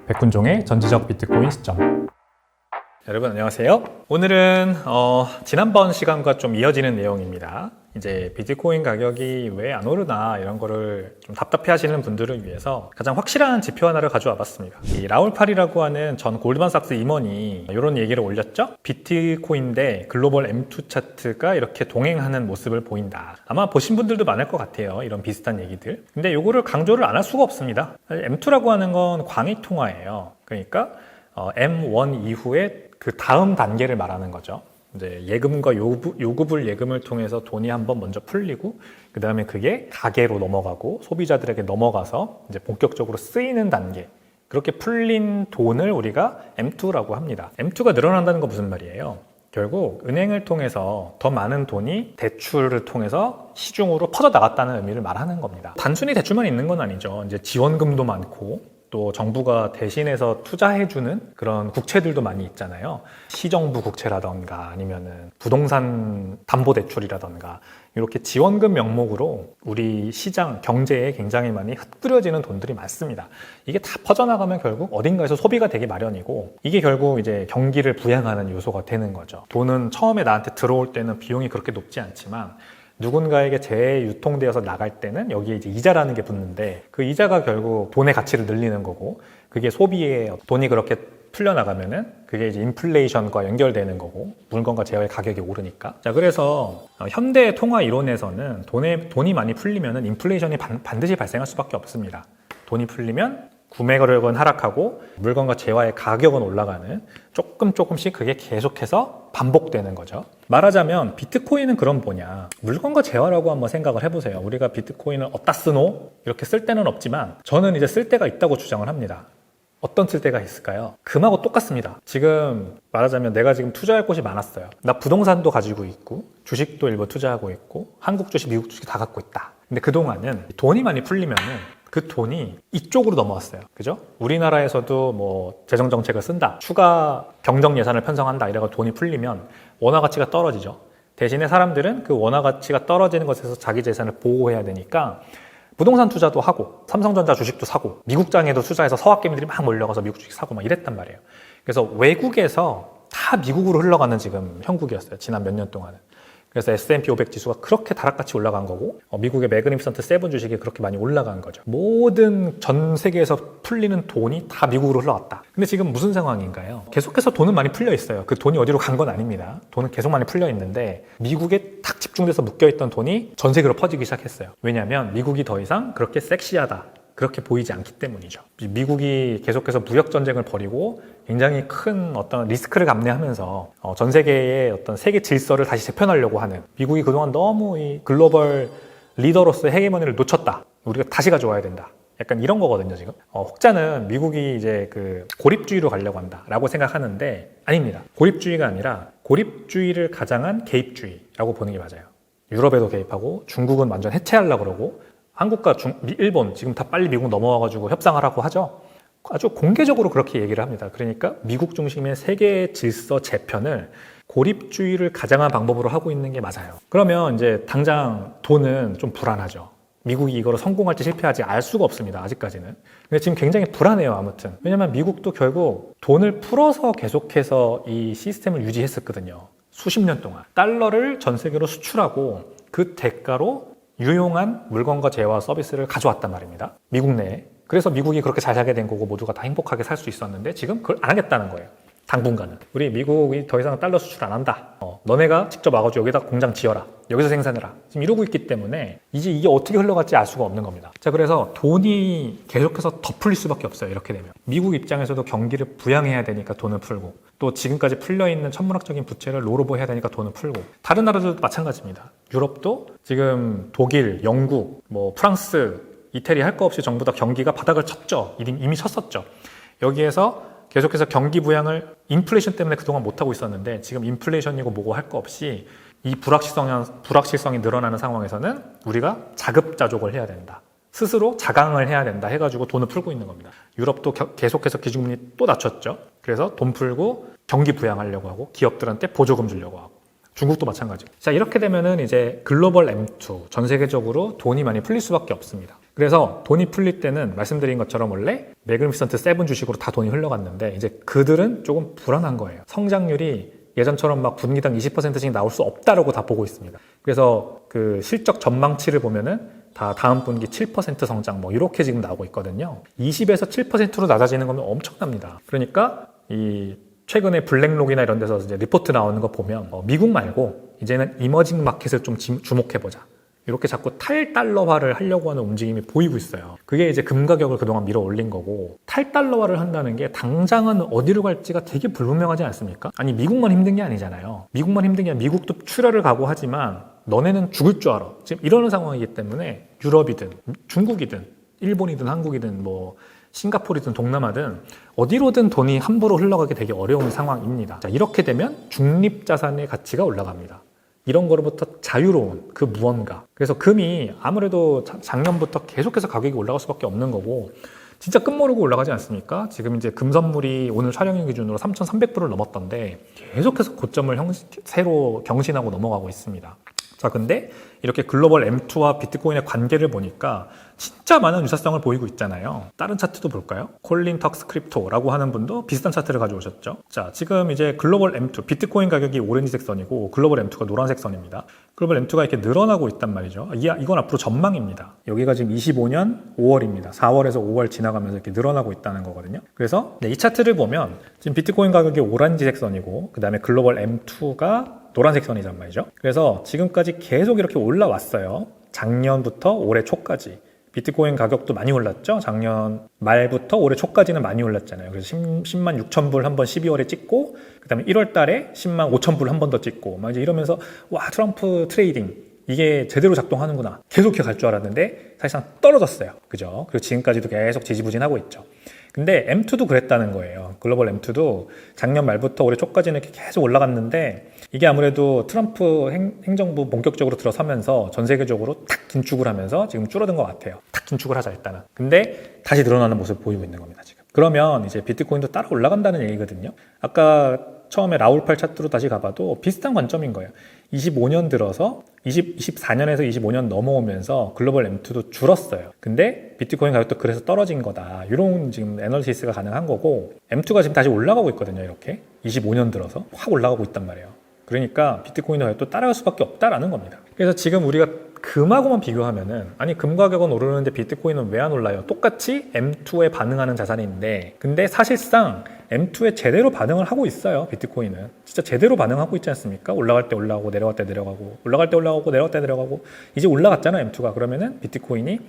백훈종의 전지적 비트코인 시점. 여러분 안녕하세요. 오늘은 지난번 시간과 좀 이어지는 내용입니다. 이제 비트코인 가격이 왜 안 오르나 이런 거를 좀 답답해 하시는 분들을 위해서 가장 확실한 지표 하나를 가져와 봤습니다. 이 라울 팔이라고 하는 전 골드만삭스 임원이 이런 얘기를 올렸죠. 비트코인 대 글로벌 M2 차트가 이렇게 동행하는 모습을 보인다. 아마 보신 분들도 많을 것 같아요. 이런 비슷한 얘기들. 근데 이거를 강조를 안 할 수가 없습니다. M2라고 하는 건 광의 통화예요. 그러니까 M1 이후에 그 다음 단계를 말하는 거죠. 이제 예금과 요구불 예금을 통해서 돈이 한번 먼저 풀리고 그 다음에 그게 가계로 넘어가고 소비자들에게 넘어가서 이제 본격적으로 쓰이는 단계, 그렇게 풀린 돈을 우리가 M2라고 합니다. M2가 늘어난다는 건 무슨 말이에요? 결국 은행을 통해서 더 많은 돈이 대출을 통해서 시중으로 퍼져나갔다는 의미를 말하는 겁니다. 단순히 대출만 있는 건 아니죠. 이제 지원금도 많고 또 정부가 대신해서 투자해주는 그런 국채들도 많이 있잖아요. 시정부 국채라던가 아니면은 부동산 담보대출이라던가 이렇게 지원금 명목으로 우리 시장, 경제에 굉장히 많이 흩뿌려지는 돈들이 많습니다. 이게 다 퍼져나가면 결국 어딘가에서 소비가 되기 마련이고 이게 결국 이제 경기를 부양하는 요소가 되는 거죠. 돈은 처음에 나한테 들어올 때는 비용이 그렇게 높지 않지만 누군가에게 재유통되어서 나갈 때는 여기에 이제 이자라는 게 붙는데 그 이자가 결국 돈의 가치를 늘리는 거고 그게 소비에 돈이 그렇게 풀려나가면은 그게 이제 인플레이션과 연결되는 거고 물건과 재화의 가격이 오르니까. 자, 그래서 현대 통화 이론에서는 돈이 많이 풀리면은 인플레이션이 반드시 발생할 수밖에 없습니다. 돈이 풀리면 구매력은 하락하고 물건과 재화의 가격은 올라가는 조금씩 그게 계속해서 반복되는 거죠. 말하자면 비트코인은 그럼 뭐냐, 물건과 재화라고 한번 생각을 해보세요. 우리가 비트코인을 어디다 쓰노? 이렇게 쓸 데는 없지만 저는 이제 쓸 데가 있다고 주장을 합니다. 어떤 쓸 데가 있을까요? 금하고 똑같습니다. 지금 말하자면 내가 지금 투자할 곳이 많았어요. 나 부동산도 가지고 있고 주식도 일부 투자하고 있고 한국 주식, 미국 주식 다 갖고 있다. 근데 그동안은 돈이 많이 풀리면은 그 돈이 이쪽으로 넘어왔어요. 그죠? 우리나라에서도 뭐 재정정책을 쓴다, 추가 경정 예산을 편성한다 이래가 돈이 풀리면 원화 가치가 떨어지죠. 대신에 사람들은 그 원화 가치가 떨어지는 것에서 자기 재산을 보호해야 되니까 부동산 투자도 하고 삼성전자 주식도 사고 미국장에도 투자해서 서학개미들이 막 몰려가서 미국 주식 사고 막 이랬단 말이에요. 그래서 외국에서 다 미국으로 흘러가는 지금 형국이었어요. 지난 몇 년 동안은. 그래서 S&P 500 지수가 그렇게 다락같이 올라간 거고 미국의 매그니피선트 7 주식이 그렇게 많이 올라간 거죠. 모든 전 세계에서 풀리는 돈이 다 미국으로 흘러갔다. 근데 지금 무슨 상황인가요? 계속해서 돈은 많이 풀려 있어요. 그 돈이 어디로 간 건 아닙니다. 돈은 계속 많이 풀려 있는데 미국에 탁 집중돼서 묶여있던 돈이 전 세계로 퍼지기 시작했어요. 왜냐하면 미국이 더 이상 그렇게 섹시하다, 그렇게 보이지 않기 때문이죠. 미국이 계속해서 무역 전쟁을 벌이고 굉장히 큰 어떤 리스크를 감내하면서 전 세계의 어떤 세계 질서를 다시 재편하려고 하는, 미국이 그동안 너무 이 글로벌 리더로서의 헤게모니를 놓쳤다, 우리가 다시 가져와야 된다, 약간 이런 거거든요. 지금 혹자는 미국이 이제 그 고립주의로 가려고 한다라고 생각하는데 아닙니다. 고립주의가 아니라 고립주의를 가장한 개입주의라고 보는 게 맞아요. 유럽에도 개입하고 중국은 완전 해체하려고 그러고 한국과 일본 지금 다 빨리 미국 넘어와가지고 협상하라고 하죠. 아주 공개적으로 그렇게 얘기를 합니다. 그러니까 미국 중심의 세계 질서 재편을 고립주의를 가장한 방법으로 하고 있는 게 맞아요. 그러면 이제 당장 돈은 좀 불안하죠. 미국이 이거를 성공할지 실패할지 알 수가 없습니다. 아직까지는. 근데 지금 굉장히 불안해요. 아무튼. 왜냐면 미국도 결국 돈을 풀어서 계속해서 이 시스템을 유지했었거든요. 수십 년 동안. 달러를 전 세계로 수출하고 그 대가로 유용한 물건과 재화 서비스를 가져왔단 말입니다. 미국 내에. 그래서 미국이 그렇게 잘 살게 된 거고 모두가 다 행복하게 살 수 있었는데 지금 그걸 안 하겠다는 거예요. 당분간은. 우리 미국이 더 이상 달러 수출 안 한다. 너네가 직접 와가지고 여기다 공장 지어라. 여기서 생산해라. 지금 이러고 있기 때문에 이제 이게 어떻게 흘러갈지 알 수가 없는 겁니다. 자, 그래서 돈이 계속해서 더 풀릴 수밖에 없어요. 이렇게 되면. 미국 입장에서도 경기를 부양해야 되니까 돈을 풀고 또 지금까지 풀려있는 천문학적인 부채를 롤오버 해야 되니까 돈을 풀고 다른 나라들도 마찬가지입니다. 유럽도 지금 독일, 영국, 뭐 프랑스, 이태리 할 거 없이 전부 다 경기가 바닥을 쳤죠. 이미 쳤었죠. 여기에서 계속해서 경기 부양을 인플레이션 때문에 그동안 못하고 있었는데 지금 인플레이션이고 뭐고 할 거 없이 이 불확실성이 늘어나는 상황에서는 우리가 자급자족을 해야 된다. 스스로 자강을 해야 된다 해가지고 돈을 풀고 있는 겁니다. 유럽도 계속해서 기준금리 또 낮췄죠. 그래서 돈 풀고 경기 부양하려고 하고 기업들한테 보조금 주려고 하고 중국도 마찬가지고. 자, 이렇게 되면은 이제 글로벌 M2 전 세계적으로 돈이 많이 풀릴 수밖에 없습니다. 그래서 돈이 풀릴 때는 말씀드린 것처럼 원래 매그니피선트 7 주식으로 다 돈이 흘러갔는데 이제 그들은 조금 불안한 거예요. 성장률이 예전처럼 막 분기당 20%씩 나올 수 없다라고 다 보고 있습니다. 그래서 그 실적 전망치를 보면은 다 다음 분기 7% 성장 뭐 이렇게 지금 나오고 있거든요. 20에서 7%로 낮아지는 거면 엄청납니다. 그러니까 이 최근에 블랙록이나 이런 데서 이제 리포트 나오는 거 보면 미국 말고 이제는 이머징 마켓을 좀 주목해보자. 이렇게 자꾸 탈달러화를 하려고 하는 움직임이 보이고 있어요. 그게 이제 금 가격을 그동안 밀어 올린 거고, 탈달러화를 한다는 게 당장은 어디로 갈지가 되게 불분명하지 않습니까? 아니 미국만 힘든 게 아니잖아요. 미국만 힘든 게 아니라 미국도 출혈을 각오하지만 너네는 죽을 줄 알아. 지금 이러는 상황이기 때문에 유럽이든 중국이든 일본이든 한국이든 뭐 싱가포르든 동남아든 어디로든 돈이 함부로 흘러가기 되게 어려운 상황입니다. 자, 이렇게 되면 중립자산의 가치가 올라갑니다. 이런 거로부터 자유로운 그 무언가. 그래서 금이 아무래도 작년부터 계속해서 가격이 올라갈 수밖에 없는 거고, 진짜 끝모르고 올라가지 않습니까? 지금 이제 금 선물이 오늘 촬영일 기준으로 3,300불을 넘었던데 계속해서 고점을 새로 경신하고 넘어가고 있습니다. 자, 근데 이렇게 글로벌 M2와 비트코인의 관계를 보니까 진짜 많은 유사성을 보이고 있잖아요. 다른 차트도 볼까요? 콜린 턱스 크립토라고 하는 분도 비슷한 차트를 가져오셨죠. 자, 지금 이제 글로벌 M2, 비트코인 가격이 오렌지색 선이고 글로벌 M2가 노란색 선입니다. 글로벌 M2가 이렇게 늘어나고 있단 말이죠. 이건 앞으로 전망입니다. 여기가 지금 25년 5월입니다. 4월에서 5월 지나가면서 이렇게 늘어나고 있다는 거거든요. 그래서 이 차트를 보면 지금 비트코인 가격이 오렌지색 선이고 그 다음에 글로벌 M2가 노란색 선이란 말이죠. 그래서 지금까지 계속 이렇게 올라왔어요. 작년부터 올해 초까지. 비트코인 가격도 많이 올랐죠. 작년 말부터 올해 초까지는 많이 올랐잖아요. 그래서 10만 6천 불 한 번 12월에 찍고, 그 다음에 1월 달에 10만 5천 불 한 번 더 찍고, 막 이제 이러면서 와, 트럼프 트레이딩 이게 제대로 작동하는구나. 계속 이렇게 갈 줄 알았는데 사실상 떨어졌어요. 그죠? 그리고 지금까지도 계속 지지부진하고 있죠. 근데 M2도 그랬다는 거예요. 글로벌 M2도 작년 말부터 올해 초까지는 이렇게 계속 올라갔는데 이게 아무래도 트럼프 행정부 본격적으로 들어서면서 전 세계적으로 탁 긴축을 하면서 지금 줄어든 것 같아요. 탁 긴축을 하자 일단은. 근데 다시 늘어나는 모습을 보이고 있는 겁니다 지금. 그러면 이제 비트코인도 따라 올라간다는 얘기거든요. 아까 처음에 라울팔 차트로 다시 가봐도 비슷한 관점인 거예요. 25년 들어서 24년에서 25년 넘어오면서 글로벌 M2도 줄었어요. 근데 비트코인 가격도 그래서 떨어진 거다. 이런 지금 애널리시스가 가능한 거고, M2가 지금 다시 올라가고 있거든요. 이렇게 25년 들어서 확 올라가고 있단 말이에요. 그러니까 비트코인 가격도 따라갈 수밖에 없다라는 겁니다. 그래서 지금 우리가 금하고만 비교하면은, 아니 금 가격은 오르는데 비트코인은 왜 안 올라요? 똑같이 M2에 반응하는 자산인데, 근데 사실상 M2에 제대로 반응을 하고 있어요. 비트코인은 진짜 제대로 반응하고 있지 않습니까? 올라갈 때 올라가고 내려갈 때 내려가고, 올라갈 때 올라가고 내려갈 때 내려가고, 이제 올라갔잖아 M2가. 그러면은 비트코인이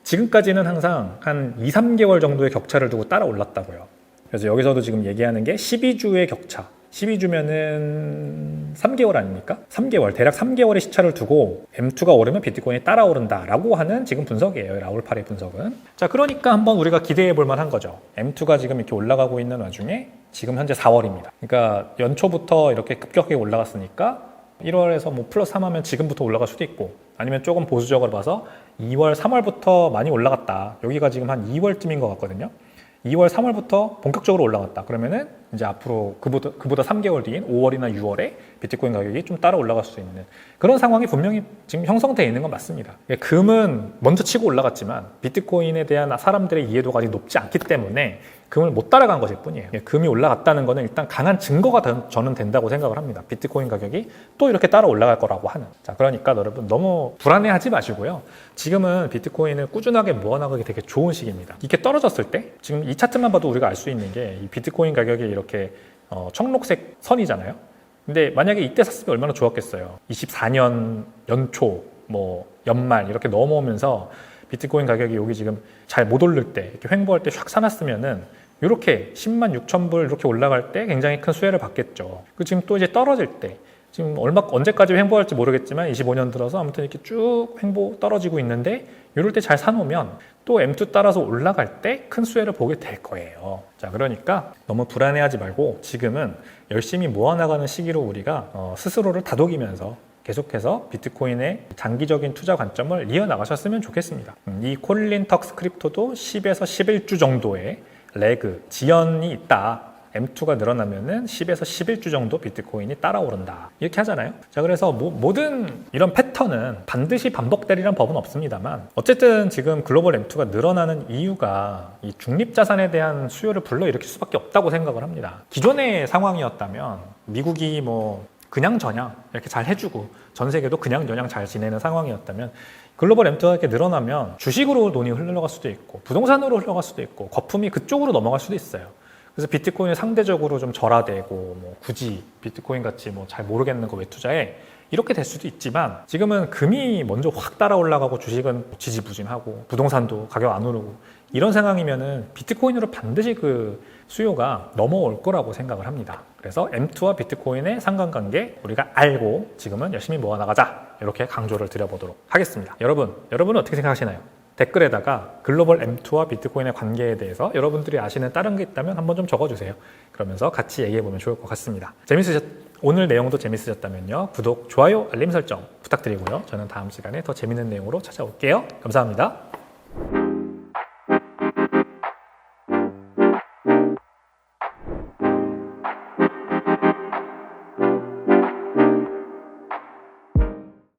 지금까지는 항상 한 2-3개월 정도의 격차를 두고 따라 올랐다고요. 그래서 여기서도 지금 얘기하는 게 12주의 격차, 12주면은 3개월 아닙니까? 3개월, 대략 3개월의 시차를 두고 M2가 오르면 비트코인이 따라오른다라고 하는 지금 분석이에요. 라울팔의 분석은. 자, 그러니까 한번 우리가 기대해 볼 만한 거죠. M2가 지금 이렇게 올라가고 있는 와중에 지금 현재 4월입니다. 그러니까 연초부터 이렇게 급격하게 올라갔으니까 1월에서 뭐 플러스 3 하면 지금부터 올라갈 수도 있고, 아니면 조금 보수적으로 봐서 2월, 3월부터 많이 올라갔다. 여기가 지금 한 2월쯤인 것 같거든요. 2월, 3월부터 본격적으로 올라갔다. 그러면은 이제 앞으로 그보다 3개월 뒤인 5월이나 6월에 비트코인 가격이 좀 따라 올라갈 수 있는 그런 상황이 분명히 지금 형성되어 있는 건 맞습니다. 금은 먼저 치고 올라갔지만 비트코인에 대한 사람들의 이해도가 아직 높지 않기 때문에 금을 못 따라간 것일 뿐이에요. 금이 올라갔다는 거는 일단 강한 증거가 저는 된다고 생각을 합니다. 비트코인 가격이 또 이렇게 따라 올라갈 거라고 하는. 자, 그러니까 여러분 너무 불안해하지 마시고요. 지금은 비트코인을 꾸준하게 모아나가기 되게 좋은 시기입니다. 이게 떨어졌을 때, 지금 이 차트만 봐도 우리가 알 수 있는 게 이 비트코인 가격이 이렇게 청록색 선이잖아요. 근데 만약에 이때 샀으면 얼마나 좋았겠어요. 24년 연초, 뭐 연말 이렇게 넘어오면서 비트코인 가격이 여기 지금 잘 못 오를 때, 이렇게 횡보할 때 샥 사놨으면은 이렇게 10만 6천 불 이렇게 올라갈 때 굉장히 큰 수혜를 받겠죠. 그 지금 또 이제 떨어질 때, 지금 언제까지 횡보할지 모르겠지만 25년 들어서 아무튼 이렇게 쭉 횡보 떨어지고 있는데, 이럴 때 잘 사놓으면 또 M2 따라서 올라갈 때 큰 수혜를 보게 될 거예요. 자, 그러니까 너무 불안해하지 말고 지금은 열심히 모아나가는 시기로 우리가 스스로를 다독이면서 계속해서 비트코인의 장기적인 투자 관점을 이어나가셨으면 좋겠습니다. 이 콜린 턱스 크립토도 10에서 11주 정도의 레그, 지연이 있다. M2가 늘어나면은 10에서 11주 정도 비트코인이 따라오른다. 이렇게 하잖아요. 자, 그래서 모든 이런 패턴은 반드시 반복되리란 법은 없습니다만 어쨌든 지금 글로벌 M2가 늘어나는 이유가 이 중립자산에 대한 수요를 불러일으킬 수밖에 없다고 생각을 합니다. 기존의 상황이었다면 미국이 뭐 그냥 저냥 이렇게 잘 해주고 전 세계도 그냥 저냥 잘 지내는 상황이었다면 글로벌 M2가 이렇게 늘어나면 주식으로 돈이 흘러갈 수도 있고 부동산으로 흘러갈 수도 있고 거품이 그쪽으로 넘어갈 수도 있어요. 그래서 비트코인이 상대적으로 좀 절하되고 뭐 굳이 비트코인 같이 뭐 잘 모르겠는 거 왜 투자해? 이렇게 될 수도 있지만 지금은 금이 먼저 확 따라 올라가고 주식은 지지부진하고 부동산도 가격 안 오르고 이런 상황이면은 비트코인으로 반드시 그 수요가 넘어올 거라고 생각을 합니다. 그래서 M2와 비트코인의 상관관계 우리가 알고 지금은 열심히 모아나가자 이렇게 강조를 드려보도록 하겠습니다. 여러분은 어떻게 생각하시나요? 댓글에다가 글로벌 M2와 비트코인의 관계에 대해서 여러분들이 아시는 다른 게 있다면 한번 좀 적어주세요. 그러면서 같이 얘기해보면 좋을 것 같습니다. 오늘 내용도 재밌으셨다면요. 구독, 좋아요, 알림 설정 부탁드리고요. 저는 다음 시간에 더 재밌는 내용으로 찾아올게요. 감사합니다.